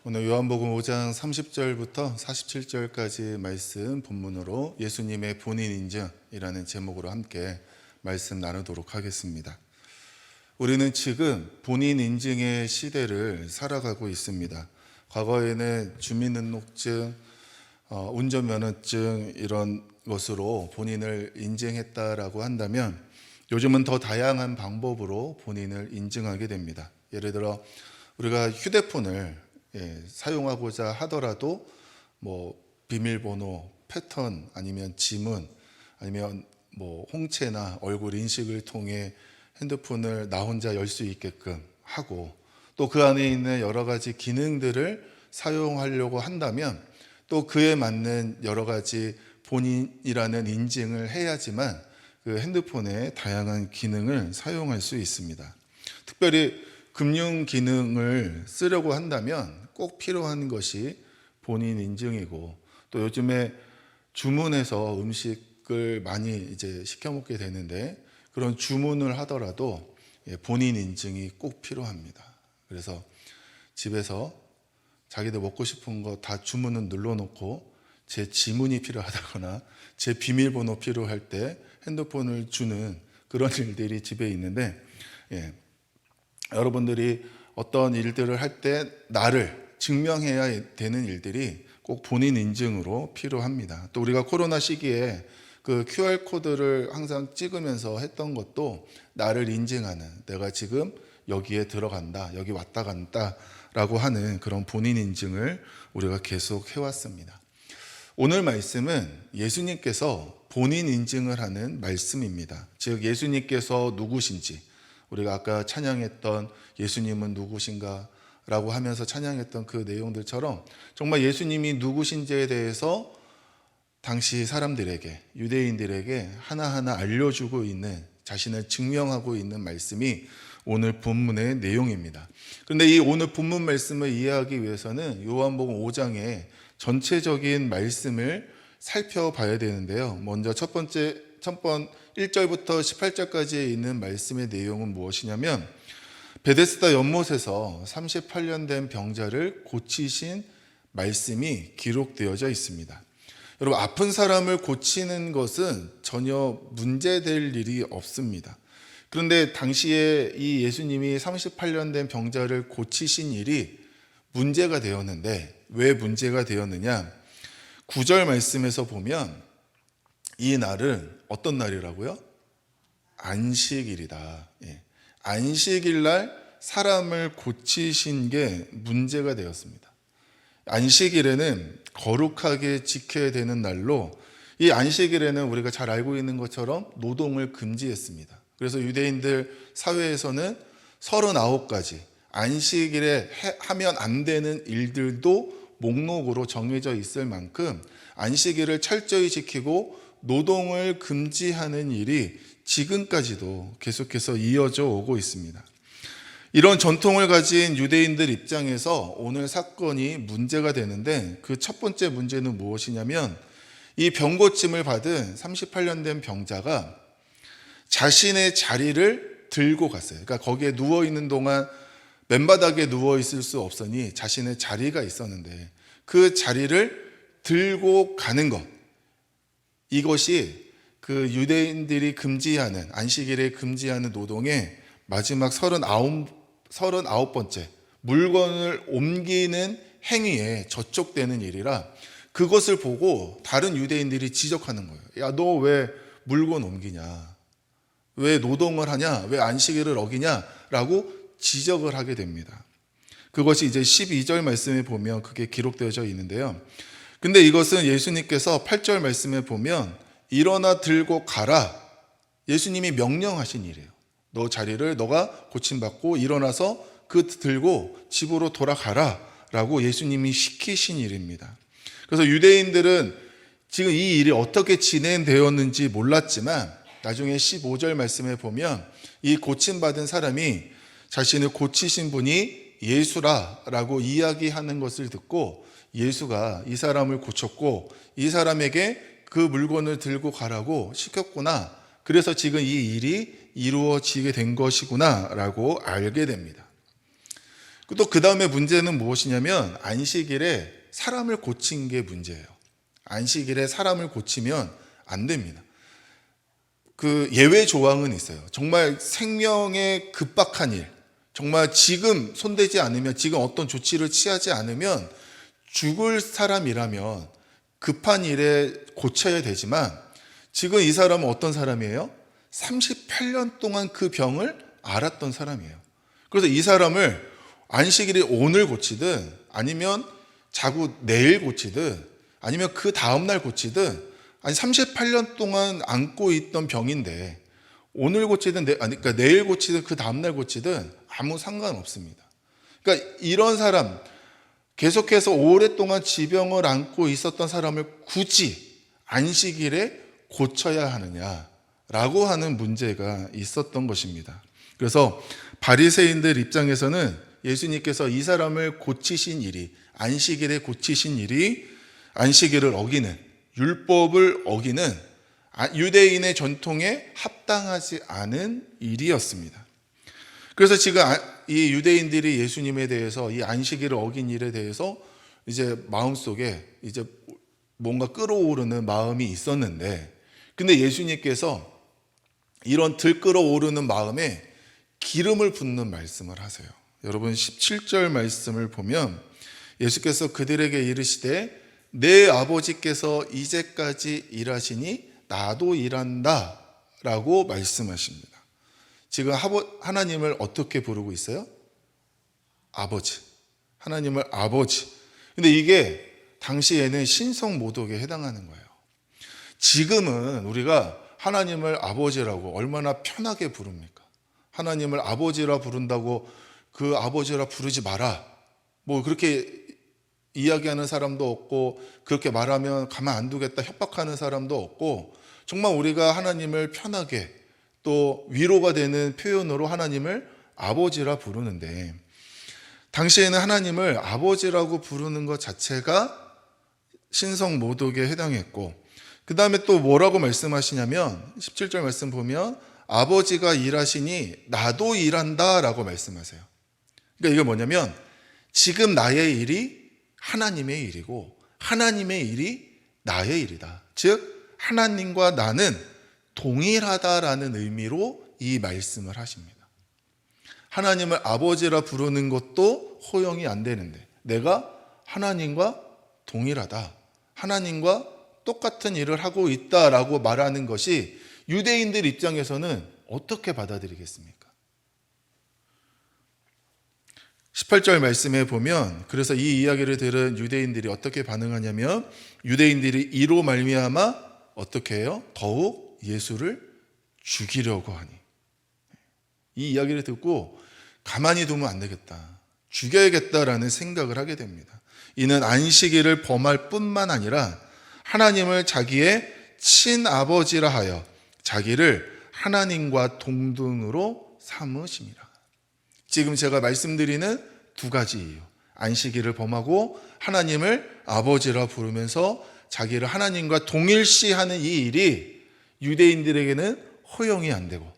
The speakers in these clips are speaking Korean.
오늘 요한복음 5장 30절부터 47절까지 말씀 본문으로 예수님의 본인 인증이라는 제목으로 함께 말씀 나누도록 하겠습니다. 우리는 지금 본인 인증의 시대를 살아가고 있습니다. 과거에는 주민등록증, 운전면허증 이런 것으로 본인을 인증했다라고 한다면 요즘은 더 다양한 방법으로 본인을 인증하게 됩니다. 예를 들어 우리가 휴대폰을 사용하고자 하더라도 비밀번호, 패턴 아니면 지문 아니면 홍채나 얼굴 인식을 통해 핸드폰을 나 혼자 열 수 있게끔 하고 또 그 안에 있는 여러 가지 기능들을 사용하려고 한다면 또 그에 맞는 여러 가지 본인이라는 인증을 해야지만 그 핸드폰의 다양한 기능을 사용할 수 있습니다. 특별히 금융 기능을 쓰려고 한다면 꼭 필요한 것이 본인 인증이고 또 요즘에 주문해서 음식을 많이 이제 시켜 먹게 되는데 그런 주문을 하더라도 본인 인증이 꼭 필요합니다. 그래서 집에서 자기들 먹고 싶은 거 다 주문은 눌러놓고 제 지문이 필요하다거나 제 비밀번호 필요할 때 핸드폰을 주는 그런 일들이 집에 있는데 여러분들이 어떤 일들을 할 때 나를 증명해야 되는 일들이 꼭 본인 인증으로 필요합니다. 또 우리가 코로나 시기에 그 QR코드를 항상 찍으면서 했던 것도 나를 인증하는, 내가 지금 여기에 들어간다, 여기 왔다 간다 라고 하는 그런 본인 인증을 우리가 계속 해왔습니다. 오늘 말씀은 예수님께서 본인 인증을 하는 말씀입니다. 즉 예수님께서 누구신지, 우리가 아까 찬양했던 예수님은 누구신가 라고 하면서 찬양했던 그 내용들처럼 정말 예수님이 누구신지에 대해서 당시 사람들에게, 유대인들에게 하나하나 알려주고 있는, 자신을 증명하고 있는 말씀이 오늘 본문의 내용입니다. 그런데 이 오늘 본문 말씀을 이해하기 위해서는 요한복음 5장의 전체적인 말씀을 살펴봐야 되는데요. 먼저 첫 번째 1절부터 18절까지 있는 말씀의 내용은 무엇이냐면 베데스다 연못에서 38년 된 병자를 고치신 말씀이 기록되어져 있습니다. 여러분, 아픈 사람을 고치는 것은 전혀 문제될 일이 없습니다. 그런데 당시에 이 예수님이 38년 된 병자를 고치신 일이 문제가 되었는데 왜 문제가 되었느냐? 9절 말씀에서 보면 이 날은 어떤 날이라고요? 안식일이다. 안식일 날 사람을 고치신 게 문제가 되었습니다. 안식일에는 거룩하게 지켜야 되는 날로 이 안식일에는 우리가 잘 알고 있는 것처럼 노동을 금지했습니다. 그래서 유대인들 사회에서는 39가지 안식일에 하면 안 되는 일들도 목록으로 정해져 있을 만큼 안식일을 철저히 지키고 노동을 금지하는 일이 지금까지도 계속해서 이어져 오고 있습니다. 이런 전통을 가진 유대인들 입장에서 오늘 사건이 문제가 되는데 그 첫 번째 문제는 무엇이냐면 이 병고침을 받은 38년 된 병자가 자신의 자리를 들고 갔어요. 그러니까 거기에 누워있는 동안 맨바닥에 누워있을 수 없으니 자신의 자리가 있었는데 그 자리를 들고 가는 것, 이것이 그 유대인들이 금지하는, 안식일에 금지하는 노동의 마지막 39번째 물건을 옮기는 행위에 저촉되는 일이라 그것을 보고 다른 유대인들이 지적하는 거예요. 야, 너 왜 물건 옮기냐? 왜 노동을 하냐? 왜 안식일을 어기냐? 라고 지적을 하게 됩니다. 그것이 이제 12절 말씀에 보면 그게 기록되어져 있는데요. 근데 이것은 예수님께서 8절 말씀에 보면 일어나 들고 가라. 예수님이 명령하신 일이에요. 너 자리를 너가 고침받고 일어나서 그 들고 집으로 돌아가라 라고 예수님이 시키신 일입니다. 그래서 유대인들은 지금 이 일이 어떻게 진행되었는지 몰랐지만 나중에 15절 말씀에 보면 이 고침받은 사람이 자신을 고치신 분이 예수라라고 이야기하는 것을 듣고 예수가 이 사람을 고쳤고 이 사람에게 그 물건을 들고 가라고 시켰구나. 그래서 지금 이 일이 이루어지게 된 것이구나 라고 알게 됩니다. 또 그 다음에 문제는 무엇이냐면 안식일에 사람을 고친 게 문제예요. 안식일에 사람을 고치면 안 됩니다. 그 예외 조항은 있어요. 정말 생명에 급박한 일, 정말 지금 손대지 않으면, 지금 어떤 조치를 취하지 않으면 죽을 사람이라면 급한 일에 고쳐야 되지만, 지금 이 사람은 어떤 사람이에요? 38년 동안 그 병을 앓았던 사람이에요. 그래서 이 사람을 안식일이 오늘 고치든, 아니면 자고 내일 고치든, 아니면 그 다음날 고치든, 아니 38년 동안 안고 있던 병인데 오늘 고치든 그러니까 내일 고치든 그 다음날 고치든 아무 상관없습니다. 그러니까 이런 사람, 계속해서 오랫동안 지병을 안고 있었던 사람을 굳이 안식일에 고쳐야 하느냐라고 하는 문제가 있었던 것입니다. 그래서 바리새인들 입장에서는 예수님께서 이 사람을 고치신 일이, 안식일에 고치신 일이 안식일을 어기는, 율법을 어기는, 유대인의 전통에 합당하지 않은 일이었습니다. 그래서 지금 이 유대인들이 예수님에 대해서, 이 안식일을 어긴 일에 대해서 이제 마음속에 이제 뭔가 끌어오르는 마음이 있었는데, 근데 예수님께서 이런 들끓어오르는 마음에 기름을 붓는 말씀을 하세요. 여러분 17절 말씀을 보면 예수께서 그들에게 이르시되 내 아버지께서 이제까지 일하시니 나도 일한다 라고 말씀하십니다. 지금 하나님을 어떻게 부르고 있어요? 아버지. 하나님을 아버지. 근데 이게 당시에는 신성모독에 해당하는 거예요. 지금은 우리가 하나님을 아버지라고 얼마나 편하게 부릅니까? 하나님을 아버지라 부른다고 그 아버지라 부르지 마라, 뭐 그렇게 이야기하는 사람도 없고, 그렇게 말하면 가만 안 두겠다 협박하는 사람도 없고, 정말 우리가 하나님을 편하게 또 위로가 되는 표현으로 하나님을 아버지라 부르는데, 당시에는 하나님을 아버지라고 부르는 것 자체가 신성모독에 해당했고, 그 다음에 또 뭐라고 말씀하시냐면 17절 말씀 보면 아버지가 일하시니 나도 일한다 라고 말씀하세요. 그러니까 이게 뭐냐면 지금 나의 일이 하나님의 일이고 하나님의 일이 나의 일이다. 즉 하나님과 나는 동일하다라는 의미로 이 말씀을 하십니다. 하나님을 아버지라 부르는 것도 허용이 안 되는데 내가 하나님과 동일하다, 하나님과 똑같은 일을 하고 있다라고 말하는 것이 유대인들 입장에서는 어떻게 받아들이겠습니까? 18절 말씀에 보면 그래서 이 이야기를 들은 유대인들이 어떻게 반응하냐면 유대인들이 이로 말미암아 어떻게 해요? 더욱 예수를 죽이려고 하니, 이 이야기를 듣고 가만히 두면 안 되겠다, 죽여야겠다라는 생각을 하게 됩니다. 이는 안식일을 범할 뿐만 아니라 하나님을 자기의 친아버지라 하여 자기를 하나님과 동등으로 삼으심이라. 지금 제가 말씀드리는 두 가지예요. 안식일을 범하고 하나님을 아버지라 부르면서 자기를 하나님과 동일시하는 이 일이 유대인들에게는 허용이 안 되고,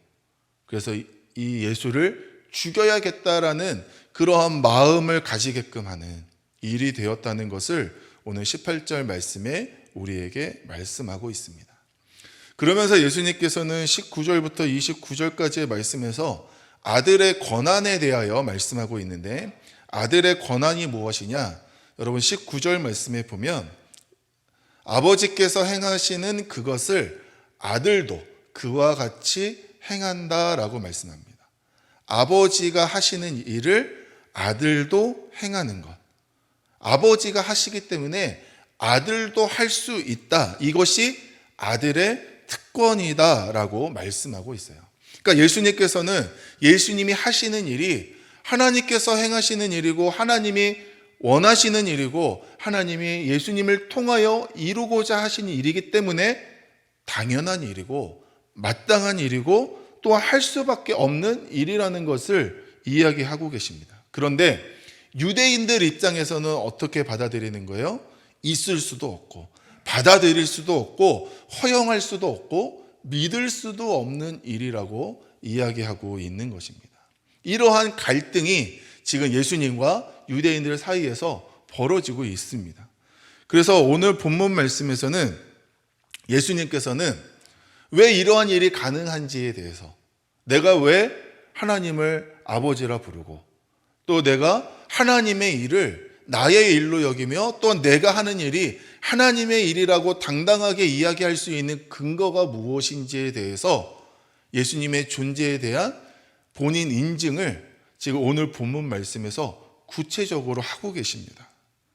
그래서 이 예수를 죽여야겠다라는 그러한 마음을 가지게끔 하는 일이 되었다는 것을 오늘 18절 말씀에 우리에게 말씀하고 있습니다. 그러면서 예수님께서는 19절부터 29절까지의 말씀에서 아들의 권한에 대하여 말씀하고 있는데, 아들의 권한이 무엇이냐? 여러분 19절 말씀에 보면 아버지께서 행하시는 그것을 아들도 그와 같이 행한다라고 말씀합니다. 아버지가 하시는 일을 아들도 행하는 것, 아버지가 하시기 때문에 아들도 할 수 있다, 이것이 아들의 특권이다라고 말씀하고 있어요. 그러니까 예수님께서는 예수님이 하시는 일이 하나님께서 행하시는 일이고 하나님이 원하시는 일이고 하나님이 예수님을 통하여 이루고자 하시는 일이기 때문에 당연한 일이고 마땅한 일이고 또한 할 수밖에 없는 일이라는 것을 이야기하고 계십니다. 그런데 유대인들 입장에서는 어떻게 받아들이는 거예요? 있을 수도 없고 받아들일 수도 없고 허용할 수도 없고 믿을 수도 없는 일이라고 이야기하고 있는 것입니다. 이러한 갈등이 지금 예수님과 유대인들 사이에서 벌어지고 있습니다. 그래서 오늘 본문 말씀에서는 예수님께서는 왜 이러한 일이 가능한지에 대해서, 내가 왜 하나님을 아버지라 부르고 또 내가 하나님의 일을 나의 일로 여기며 또 내가 하는 일이 하나님의 일이라고 당당하게 이야기할 수 있는 근거가 무엇인지에 대해서 예수님의 존재에 대한 본인 인증을 지금 오늘 본문 말씀에서 구체적으로 하고 계십니다.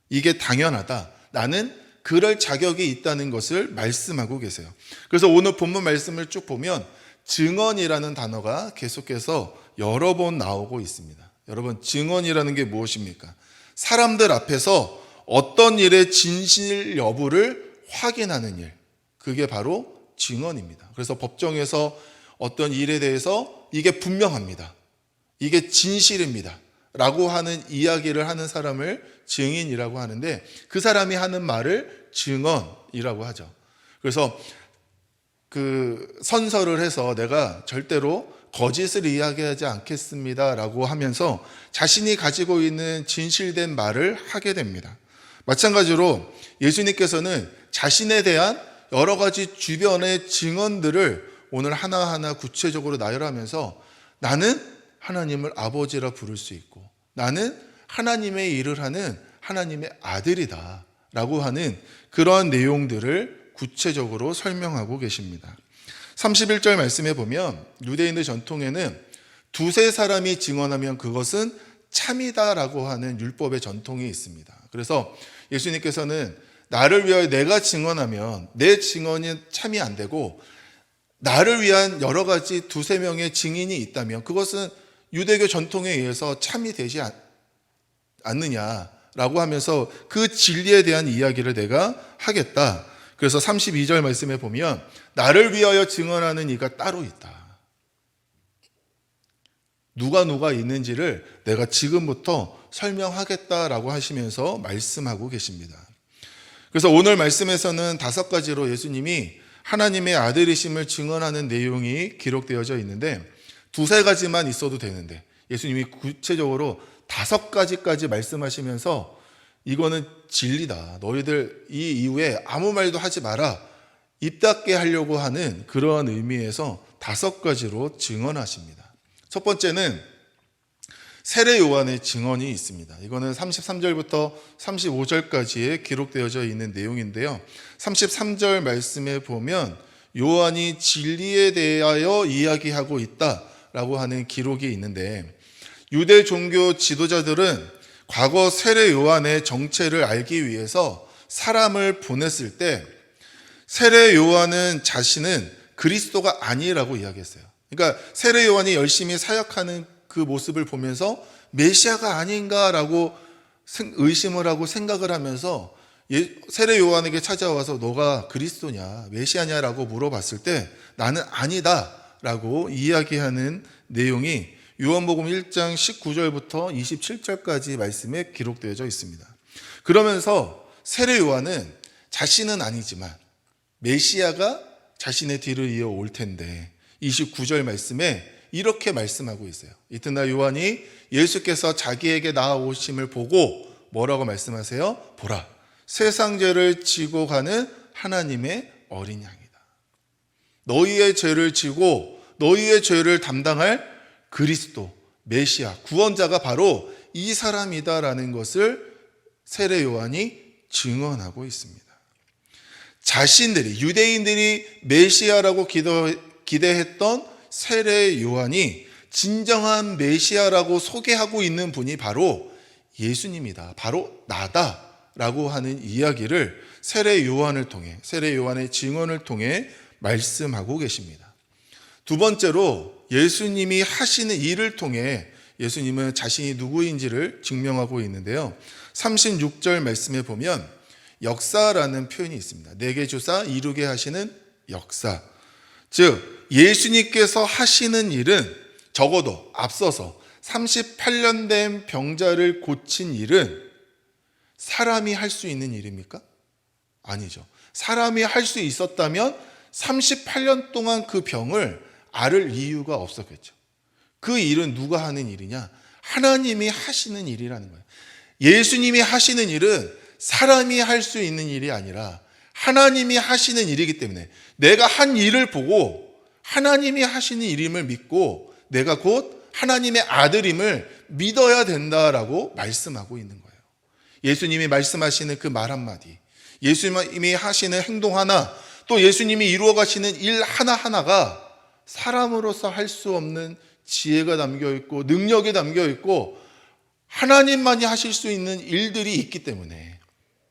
이게 당연하다, 나는 그럴 자격이 있다는 것을 말씀하고 계세요. 그래서 오늘 본문 말씀을 쭉 보면 증언이라는 단어가 계속해서 여러 번 나오고 있습니다. 여러분, 증언이라는 게 무엇입니까? 사람들 앞에서 어떤 일의 진실 여부를 확인하는 일, 그게 바로 증언입니다. 그래서 법정에서 어떤 일에 대해서 이게 분명합니다, 이게 진실입니다 라고 하는 이야기를 하는 사람을 증인이라고 하는데, 그 사람이 하는 말을 증언이라고 하죠. 그래서 그 선서를 해서 내가 절대로 거짓을 이야기하지 않겠습니다 라고 하면서 자신이 가지고 있는 진실된 말을 하게 됩니다. 마찬가지로 예수님께서는 자신에 대한 여러 가지 주변의 증언들을 오늘 하나하나 구체적으로 나열하면서 나는 하나님을 아버지라 부를 수 있고 나는 하나님의 일을 하는 하나님의 아들이다 라고 하는 그러한 내용들을 구체적으로 설명하고 계십니다. 31절 말씀에 보면 유대인의 전통에는 두세 사람이 증언하면 그것은 참이다라고 하는 율법의 전통이 있습니다. 그래서 예수님께서는 나를 위하여 내가 증언하면 내 증언이 참이 안 되고 나를 위한 여러 가지 두세 명의 증인이 있다면 그것은 유대교 전통에 의해서 참이 되지 않느냐라고 하면서 그 진리에 대한 이야기를 내가 하겠다. 그래서 32절 말씀에 보면 나를 위하여 증언하는 이가 따로 있다. 누가 있는지를 내가 지금부터 설명하겠다라고 하시면서 말씀하고 계십니다. 그래서 오늘 말씀에서는 5가지로 예수님이 하나님의 아들이심을 증언하는 내용이 기록되어져 있는데 2-3가지만 있어도 되는데 예수님이 구체적으로 5가지까지 말씀하시면서 이거는 진리다, 너희들 이 이후에 아무 말도 하지 마라, 입 닫게 하려고 하는 그러한 의미에서 5가지로 증언하십니다. 첫 번째는 세례 요한의 증언이 있습니다. 이거는 33절부터 35절까지에 기록되어져 있는 내용인데요. 33절 말씀에 보면 요한이 진리에 대하여 이야기하고 있다라고 하는 기록이 있는데, 유대 종교 지도자들은 과거 세례 요한의 정체를 알기 위해서 사람을 보냈을 때 세례 요한은 자신은 그리스도가 아니라고 이야기했어요. 그러니까 세례 요한이 열심히 사역하는 그 모습을 보면서 메시아가 아닌가라고 의심을 하고 생각을 하면서 세례 요한에게 찾아와서 너가 그리스도냐 메시아냐라고 물어봤을 때 나는 아니다라고 이야기하는 내용이 요한복음 1장 19절부터 27절까지 말씀에 기록되어져 있습니다. 그러면서 세례 요한은 자신은 아니지만 메시아가 자신의 뒤를 이어 올 텐데 29절 말씀에 이렇게 말씀하고 있어요. 이튿날 요한이 예수께서 자기에게 나아오심을 보고 뭐라고 말씀하세요? 보라, 세상 죄를 지고 가는 하나님의 어린 양이다. 너희의 죄를 지고 너희의 죄를 담당할 그리스도, 메시아, 구원자가 바로 이 사람이다라는 것을 세례 요한이 증언하고 있습니다. 자신들이, 유대인들이 메시아라고 기대했던 세례 요한이 진정한 메시아라고 소개하고 있는 분이 바로 예수님이다, 바로 나다라고 하는 이야기를 세례 요한을 통해, 세례 요한의 증언을 통해 말씀하고 계십니다. 두 번째로 예수님이 하시는 일을 통해 예수님은 자신이 누구인지를 증명하고 있는데요. 36절 말씀에 보면 역사라는 표현이 있습니다. 내게 주사 이루게 하시는 역사. 즉 예수님께서 하시는 일은 적어도 앞서서 38년 된 병자를 고친 일은 사람이 할 수 있는 일입니까? 아니죠. 사람이 할 수 있었다면 38년 동안 그 병을 앓을 이유가 없었겠죠. 그 일은 누가 하는 일이냐? 하나님이 하시는 일이라는 거예요. 예수님이 하시는 일은 사람이 할 수 있는 일이 아니라 하나님이 하시는 일이기 때문에 내가 한 일을 보고 하나님이 하시는 일임을 믿고 내가 곧 하나님의 아들임을 믿어야 된다라고 말씀하고 있는 거예요. 예수님이 말씀하시는 그 말 한마디, 예수님이 하시는 행동 하나, 또 예수님이 이루어 가시는 일 하나하나가 사람으로서 할 수 없는 지혜가 담겨 있고 능력이 담겨 있고 하나님만이 하실 수 있는 일들이 있기 때문에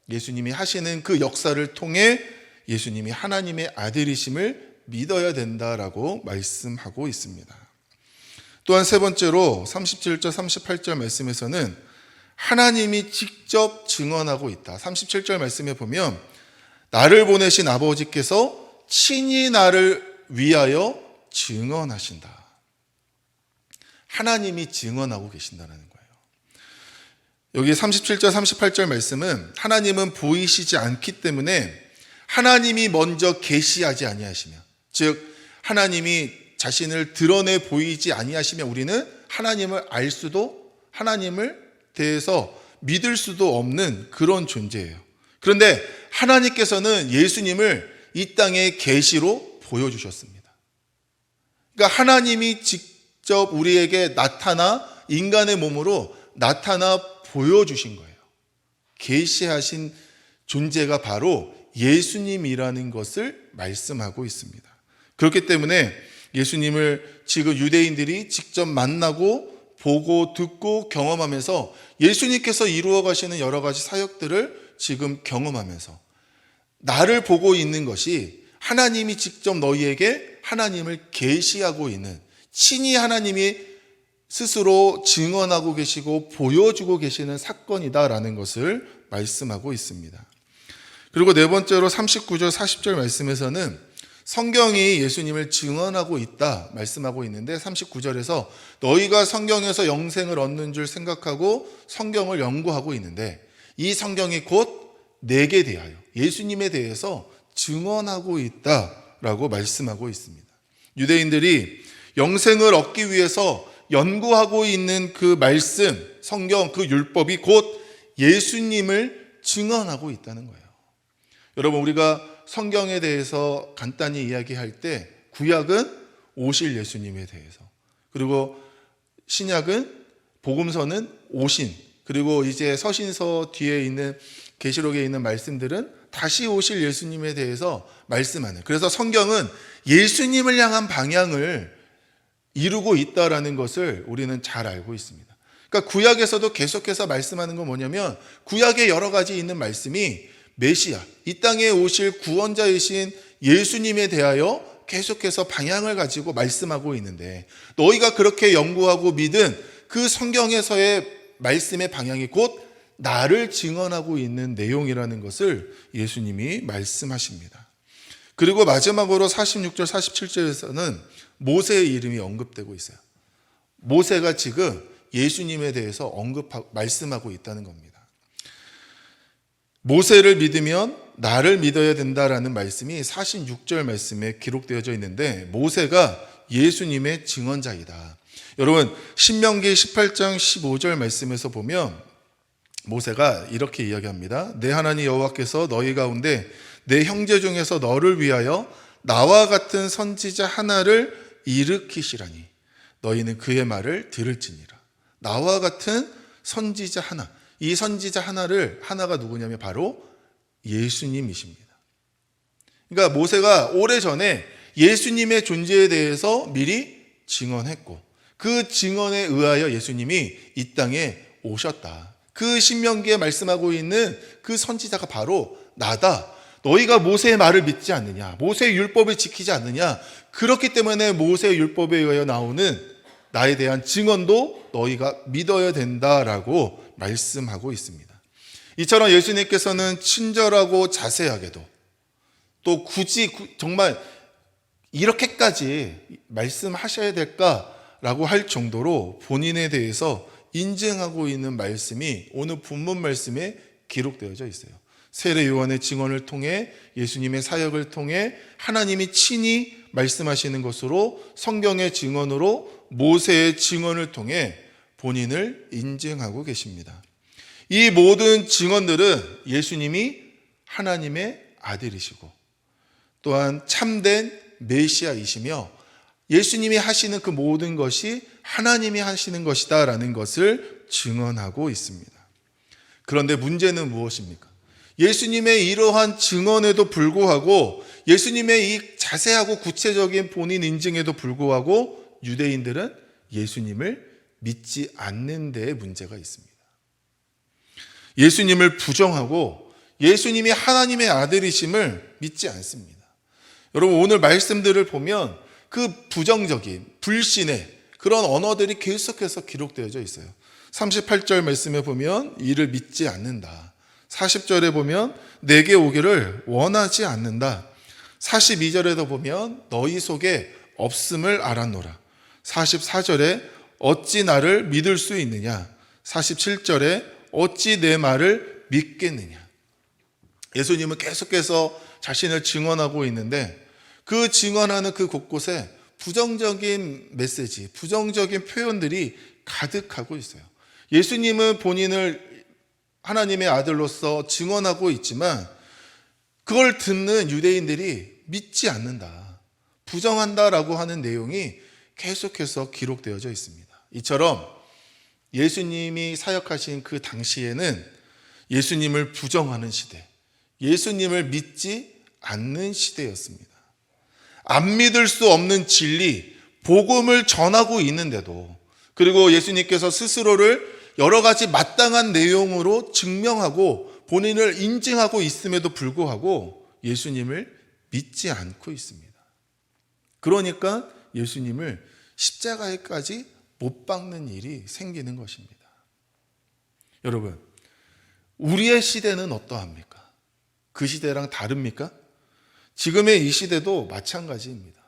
예수님이 하시는 그 역사를 통해 예수님이 하나님의 아들이심을 믿어야 된다라고 말씀하고 있습니다. 또한 세 번째로 37절 38절 말씀에서는 하나님이 직접 증언하고 있다. 37절 말씀에 보면 나를 보내신 아버지께서 친히 나를 위하여 증언하신다. 하나님이 증언하고 계신다는 거예요. 여기 37절 38절 말씀은 하나님은 보이시지 않기 때문에 하나님이 먼저 계시하지 아니하시며, 즉 하나님이 자신을 드러내 보이지 아니하시며 우리는 하나님을 알 수도 하나님을 대해서 믿을 수도 없는 그런 존재예요. 그런데 하나님께서는 예수님을 이 땅의 계시로 보여주셨습니다. 그러니까 하나님이 직접 우리에게 나타나 인간의 몸으로 나타나 보여주신 거예요. 계시하신 존재가 바로 예수님이라는 것을 말씀하고 있습니다. 그렇기 때문에 예수님을 지금 유대인들이 직접 만나고 보고 듣고 경험하면서 예수님께서 이루어 가시는 여러 가지 사역들을 지금 경험하면서 나를 보고 있는 것이 하나님이 직접 너희에게 하나님을 계시하고 있는, 친히 하나님이 스스로 증언하고 계시고 보여주고 계시는 사건이다라는 것을 말씀하고 있습니다. 그리고 네 번째로 39절 40절 말씀에서는 성경이 예수님을 증언하고 있다 말씀하고 있는데 39절에서 너희가 성경에서 영생을 얻는 줄 생각하고 성경을 연구하고 있는데 이 성경이 곧 내게 대하여 예수님에 대해서 증언하고 있다라고 말씀하고 있습니다. 유대인들이 영생을 얻기 위해서 연구하고 있는 그 말씀, 성경, 그 율법이 곧 예수님을 증언하고 있다는 거예요. 여러분, 우리가 성경에 대해서 간단히 이야기할 때 구약은 오실 예수님에 대해서, 그리고 신약은 복음서는 오신, 그리고 이제 서신서 뒤에 있는 계시록에 있는 말씀들은 다시 오실 예수님에 대해서 말씀하는, 그래서 성경은 예수님을 향한 방향을 이루고 있다라는 것을 우리는 잘 알고 있습니다. 그러니까 구약에서도 계속해서 말씀하는 건 뭐냐면 구약에 여러 가지 있는 말씀이 메시아, 이 땅에 오실 구원자이신 예수님에 대하여 계속해서 방향을 가지고 말씀하고 있는데 너희가 그렇게 연구하고 믿은 그 성경에서의 말씀의 방향이 곧 나를 증언하고 있는 내용이라는 것을 예수님이 말씀하십니다. 그리고 마지막으로 46절 47절에서는 모세의 이름이 언급되고 있어요. 모세가 지금 예수님에 대해서 말씀하고 있다는 겁니다. 모세를 믿으면 나를 믿어야 된다라는 말씀이 46절 말씀에 기록되어져 있는데 모세가 예수님의 증언자이다. 여러분, 신명기 18장 15절 말씀에서 보면 모세가 이렇게 이야기합니다. 내 하나님 여호와께서 너희 가운데 내 형제 중에서 너를 위하여 나와 같은 선지자 하나를 일으키시라니 너희는 그의 말을 들을지니라. 나와 같은 선지자 하나, 이 선지자 하나가 누구냐면 바로 예수님이십니다. 그러니까 모세가 오래전에 예수님의 존재에 대해서 미리 증언했고 그 증언에 의하여 예수님이 이 땅에 오셨다. 그 신명기에 말씀하고 있는 그 선지자가 바로 나다. 너희가 모세의 말을 믿지 않느냐, 모세의 율법을 지키지 않느냐, 그렇기 때문에 모세의 율법에 의하여 나오는 나에 대한 증언도 너희가 믿어야 된다라고 말씀하고 있습니다. 이처럼 예수님께서는 친절하고 자세하게도 또 굳이 정말 이렇게까지 말씀하셔야 될까라고 할 정도로 본인에 대해서 인증하고 있는 말씀이 오늘 본문 말씀에 기록되어져 있어요. 세례 요한의 증언을 통해 예수님의 사역을 통해 하나님이 친히 말씀하시는 것으로 성경의 증언으로 모세의 증언을 통해 본인을 인증하고 계십니다. 이 모든 증언들은 예수님이 하나님의 아들이시고 또한 참된 메시아이시며 예수님이 하시는 그 모든 것이 하나님이 하시는 것이다라는 것을 증언하고 있습니다. 그런데 문제는 무엇입니까? 예수님의 이러한 증언에도 불구하고 예수님의 이 자세하고 구체적인 본인 인증에도 불구하고 유대인들은 예수님을 믿지 않는 데에 문제가 있습니다. 예수님을 부정하고 예수님이 하나님의 아들이심을 믿지 않습니다. 여러분 오늘 말씀들을 보면 그 부정적인 불신의 그런 언어들이 계속해서 기록되어져 있어요. 38절 말씀에 보면 이를 믿지 않는다. 40절에 보면 내게 오기를 원하지 않는다. 42절에도 보면 너희 속에 없음을 알았노라. 44절에 어찌 나를 믿을 수 있느냐. 47절에 어찌 내 말을 믿겠느냐. 예수님은 계속해서 자신을 증언하고 있는데 그 증언하는 그 곳곳에 부정적인 메시지, 부정적인 표현들이 가득하고 있어요. 예수님은 본인을 하나님의 아들로서 증언하고 있지만 그걸 듣는 유대인들이 믿지 않는다, 부정한다라고 하는 내용이 계속해서 기록되어져 있습니다. 이처럼 예수님이 사역하신 그 당시에는 예수님을 부정하는 시대, 예수님을 믿지 않는 시대였습니다. 안 믿을 수 없는 진리, 복음을 전하고 있는데도, 그리고 예수님께서 스스로를 여러 가지 마땅한 내용으로 증명하고 본인을 인증하고 있음에도 불구하고 예수님을 믿지 않고 있습니다. 그러니까 예수님을 십자가에까지 못 박는 일이 생기는 것입니다. 여러분, 우리의 시대는 어떠합니까? 그 시대랑 다릅니까? 지금의 이 시대도 마찬가지입니다.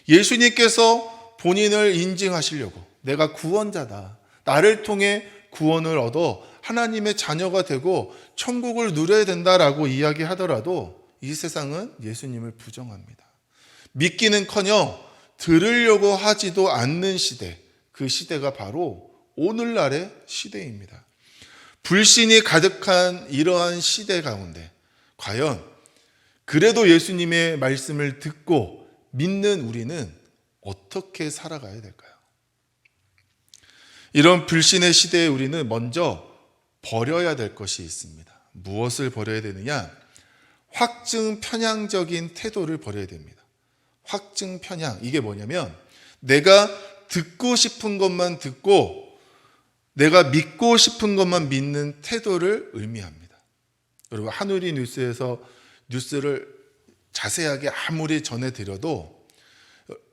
예수님께서 본인을 인증하시려고 내가 구원자다, 나를 통해 구원을 얻어 하나님의 자녀가 되고 천국을 누려야 된다라고 이야기하더라도 이 세상은 예수님을 부정합니다. 믿기는커녕 들으려고 하지도 않는 시대, 그 시대가 바로 오늘날의 시대입니다. 불신이 가득한 이러한 시대 가운데 과연 그래도 예수님의 말씀을 듣고 믿는 우리는 어떻게 살아가야 될까요? 이런 불신의 시대에 우리는 먼저 버려야 될 것이 있습니다. 무엇을 버려야 되느냐? 확증 편향적인 태도를 버려야 됩니다. 확증 편향, 이게 뭐냐면 내가 듣고 싶은 것만 듣고 내가 믿고 싶은 것만 믿는 태도를 의미합니다. 여러분, 한우리 뉴스에서 뉴스를 자세하게 아무리 전해드려도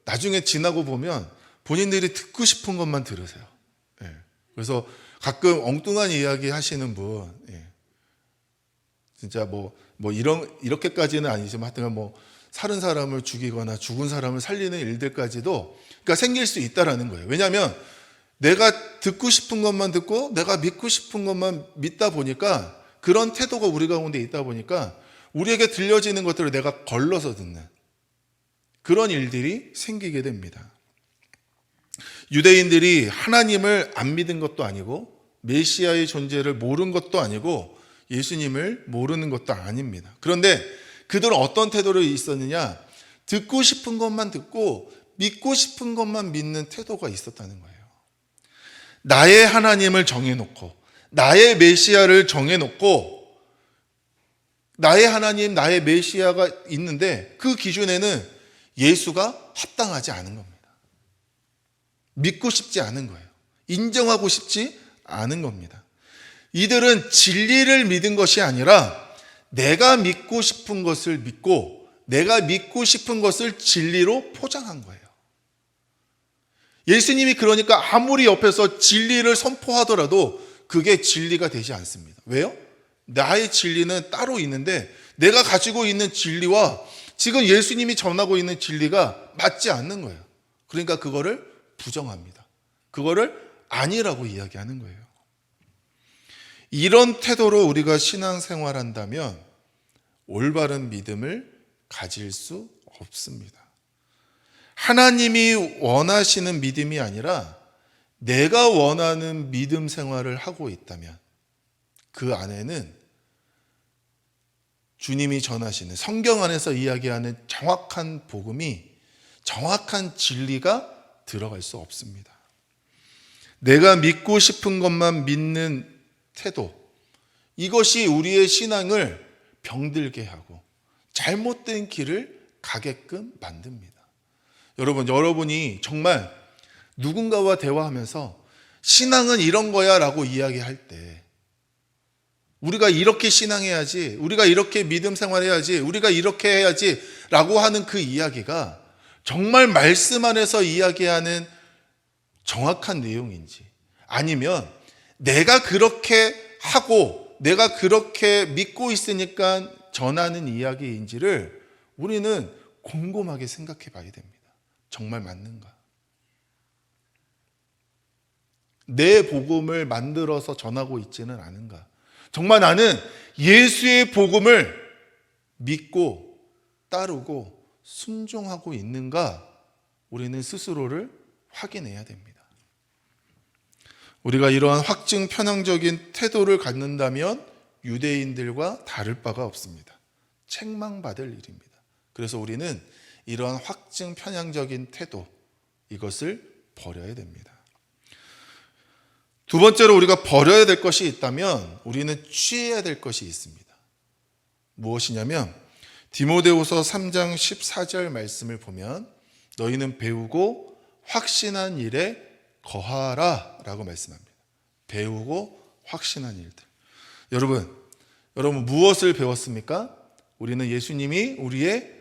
나중에 지나고 보면 본인들이 듣고 싶은 것만 들으세요. 그래서 가끔 엉뚱한 이야기 하시는 분, 진짜 이렇게까지는 아니지만 하여튼 사는 사람을 죽이거나 죽은 사람을 살리는 일들까지도 그러니까 생길 수 있다라는 거예요. 왜냐하면 내가 듣고 싶은 것만 듣고 내가 믿고 싶은 것만 믿다 보니까 그런 태도가 우리 가운데 있다 보니까 우리에게 들려지는 것들을 내가 걸러서 듣는 그런 일들이 생기게 됩니다. 유대인들이 하나님을 안 믿은 것도 아니고 메시아의 존재를 모른 것도 아니고 예수님을 모르는 것도 아닙니다. 그런데 그들은 어떤 태도로 있었느냐? 듣고 싶은 것만 듣고 믿고 싶은 것만 믿는 태도가 있었다는 거예요. 나의 하나님을 정해놓고 나의 메시아를 정해놓고 나의 하나님, 나의 메시아가 있는데 그 기준에는 예수가 합당하지 않은 겁니다. 믿고 싶지 않은 거예요. 인정하고 싶지 않은 겁니다. 이들은 진리를 믿은 것이 아니라 내가 믿고 싶은 것을 믿고 내가 믿고 싶은 것을 진리로 포장한 거예요. 예수님이 그러니까 아무리 옆에서 진리를 선포하더라도 그게 진리가 되지 않습니다. 왜요? 나의 진리는 따로 있는데 내가 가지고 있는 진리와 지금 예수님이 전하고 있는 진리가 맞지 않는 거예요. 그러니까 그거를 부정합니다. 그거를 아니라고 이야기하는 거예요. 이런 태도로 우리가 신앙생활한다면 올바른 믿음을 가질 수 없습니다. 하나님이 원하시는 믿음이 아니라 내가 원하는 믿음 생활을 하고 있다면 그 안에는 주님이 전하시는 성경 안에서 이야기하는 정확한 복음이, 정확한 진리가 들어갈 수 없습니다. 내가 믿고 싶은 것만 믿는 태도, 이것이 우리의 신앙을 병들게 하고 잘못된 길을 가게끔 만듭니다. 여러분이 정말 누군가와 대화하면서 신앙은 이런 거야 라고 이야기할 때, 우리가 이렇게 신앙해야지, 우리가 이렇게 믿음 생활해야지, 우리가 이렇게 해야지 라고 하는 그 이야기가 정말 말씀 안에서 이야기하는 정확한 내용인지, 아니면 내가 그렇게 하고 내가 그렇게 믿고 있으니까 전하는 이야기인지를 우리는 곰곰하게 생각해 봐야 됩니다. 정말 맞는가? 내 복음을 만들어서 전하고 있지는 않은가? 정말 나는 예수의 복음을 믿고 따르고 순종하고 있는가? 우리는 스스로를 확인해야 됩니다. 우리가 이러한 확증 편향적인 태도를 갖는다면 유대인들과 다를 바가 없습니다. 책망받을 일입니다. 그래서 우리는 이러한 확증 편향적인 태도, 이것을 버려야 됩니다. 두 번째로 우리가 버려야 될 것이 있다면 우리는 취해야 될 것이 있습니다. 무엇이냐면 디모데후서 3장 14절 말씀을 보면 너희는 배우고 확신한 일에 거하라 라고 말씀합니다. 배우고 확신한 일들. 여러분 무엇을 배웠습니까? 우리는 예수님이 우리의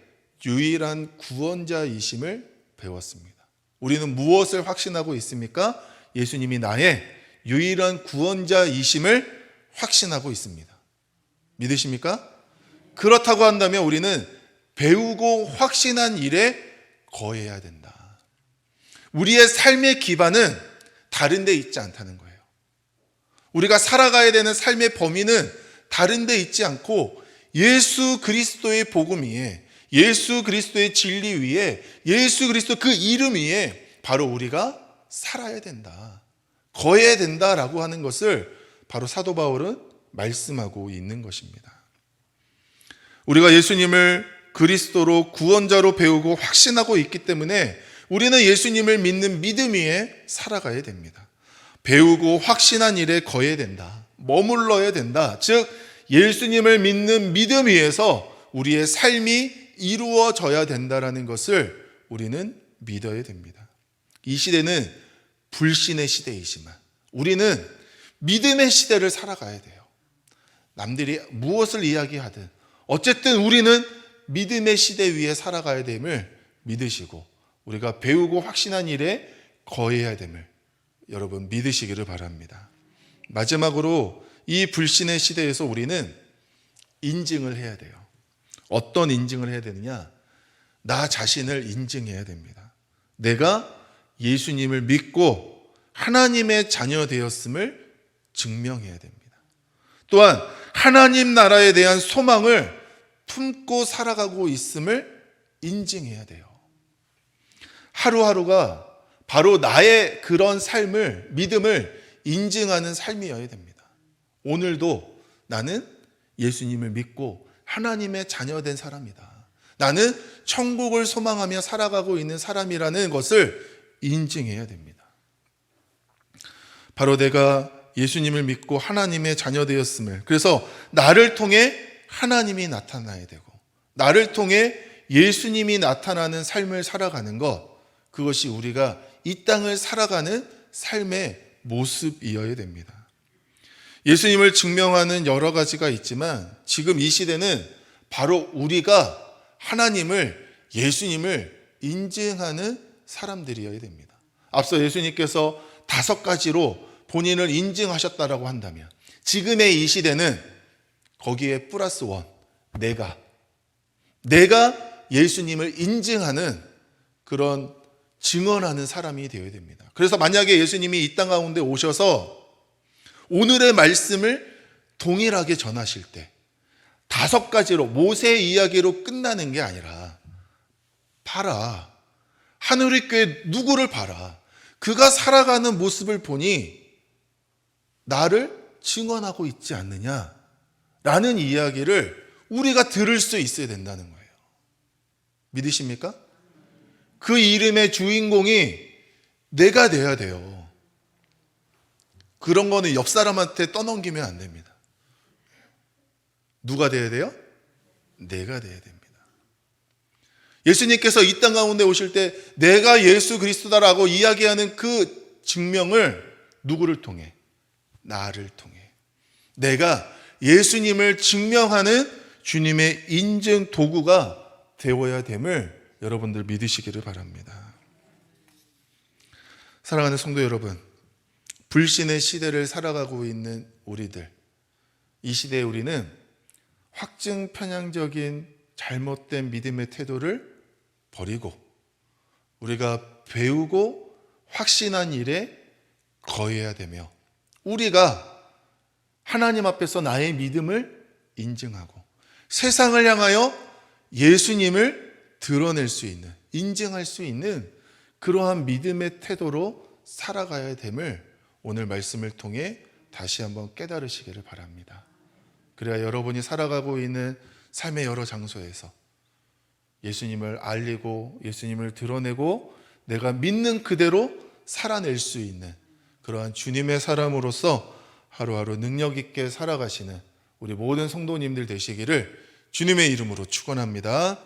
유일한 구원자이심을 배웠습니다. 우리는 무엇을 확신하고 있습니까? 예수님이 나의 유일한 구원자이심을 확신하고 있습니다. 믿으십니까? 그렇다고 한다면 우리는 배우고 확신한 일에 거해야 된다. 우리의 삶의 기반은 다른 데 있지 않다는 거예요. 우리가 살아가야 되는 삶의 범위는 다른 데 있지 않고 예수 그리스도의 복음 위에, 예수 그리스도의 진리 위에, 예수 그리스도 그 이름 위에 바로 우리가 살아야 된다, 거해야 된다라고 하는 것을 바로 사도 바울은 말씀하고 있는 것입니다. 우리가 예수님을 그리스도로 구원자로 배우고 확신하고 있기 때문에 우리는 예수님을 믿는 믿음 위에 살아가야 됩니다. 배우고 확신한 일에 거해야 된다, 머물러야 된다. 즉 예수님을 믿는 믿음 위에서 우리의 삶이 이루어져야 된다라는 것을 우리는 믿어야 됩니다. 이 시대는 불신의 시대이지만 우리는 믿음의 시대를 살아가야 돼요. 남들이 무엇을 이야기하든 어쨌든 우리는 믿음의 시대 위에 살아가야 됨을 믿으시고 우리가 배우고 확신한 일에 거해야 됨을 여러분 믿으시기를 바랍니다. 마지막으로 이 불신의 시대에서 우리는 인증을 해야 돼요. 어떤 인증을 해야 되느냐? 나 자신을 인증해야 됩니다. 내가 예수님을 믿고 하나님의 자녀 되었음을 증명해야 됩니다. 또한 하나님 나라에 대한 소망을 품고 살아가고 있음을 인증해야 돼요. 하루하루가 바로 나의 그런 삶을, 믿음을 인증하는 삶이어야 됩니다. 오늘도 나는 예수님을 믿고 하나님의 자녀된 사람이다. 나는 천국을 소망하며 살아가고 있는 사람이라는 것을 인증해야 됩니다. 바로 내가 예수님을 믿고 하나님의 자녀 되었음을, 그래서 나를 통해 하나님이 나타나야 되고 나를 통해 예수님이 나타나는 삶을 살아가는 것, 그것이 우리가 이 땅을 살아가는 삶의 모습이어야 됩니다. 예수님을 증명하는 여러 가지가 있지만 지금 이 시대는 바로 우리가 하나님을, 예수님을 인증하는 사람들이어야 됩니다. 앞서 예수님께서 5가지로 본인을 인증하셨다라고 한다면 지금의 이 시대는 거기에 플러스 원, 내가 예수님을 인증하는 그런 증언하는 사람이 되어야 됩니다. 그래서 만약에 예수님이 이 땅 가운데 오셔서 오늘의 말씀을 동일하게 전하실 때 5가지로 모세의 이야기로 끝나는 게 아니라, 봐라, 하늘의 교회 누구를 봐라, 그가 살아가는 모습을 보니 나를 증언하고 있지 않느냐라는 이야기를 우리가 들을 수 있어야 된다는 거예요. 믿으십니까? 그 이름의 주인공이 내가 돼야 돼요. 그런 거는 옆 사람한테 떠넘기면 안 됩니다. 누가 돼야 돼요? 내가 돼야 됩니다. 예수님께서 이 땅 가운데 오실 때 내가 예수 그리스도다라고 이야기하는 그 증명을 누구를 통해? 나를 통해. 내가 예수님을 증명하는 주님의 인증 도구가 되어야 됨을 여러분들 믿으시기를 바랍니다. 사랑하는 성도 여러분, 불신의 시대를 살아가고 있는 우리들, 이 시대에 우리는 확증 편향적인 잘못된 믿음의 태도를 버리고 우리가 배우고 확신한 일에 거해야 되며 우리가 하나님 앞에서 나의 믿음을 인증하고 세상을 향하여 예수님을 드러낼 수 있는, 인증할 수 있는 그러한 믿음의 태도로 살아가야 됨을 오늘 말씀을 통해 다시 한번 깨달으시기를 바랍니다. 그래야 여러분이 살아가고 있는 삶의 여러 장소에서 예수님을 알리고 예수님을 드러내고 내가 믿는 그대로 살아낼 수 있는 그러한 주님의 사람으로서 하루하루 능력 있게 살아가시는 우리 모든 성도님들 되시기를 주님의 이름으로 축원합니다.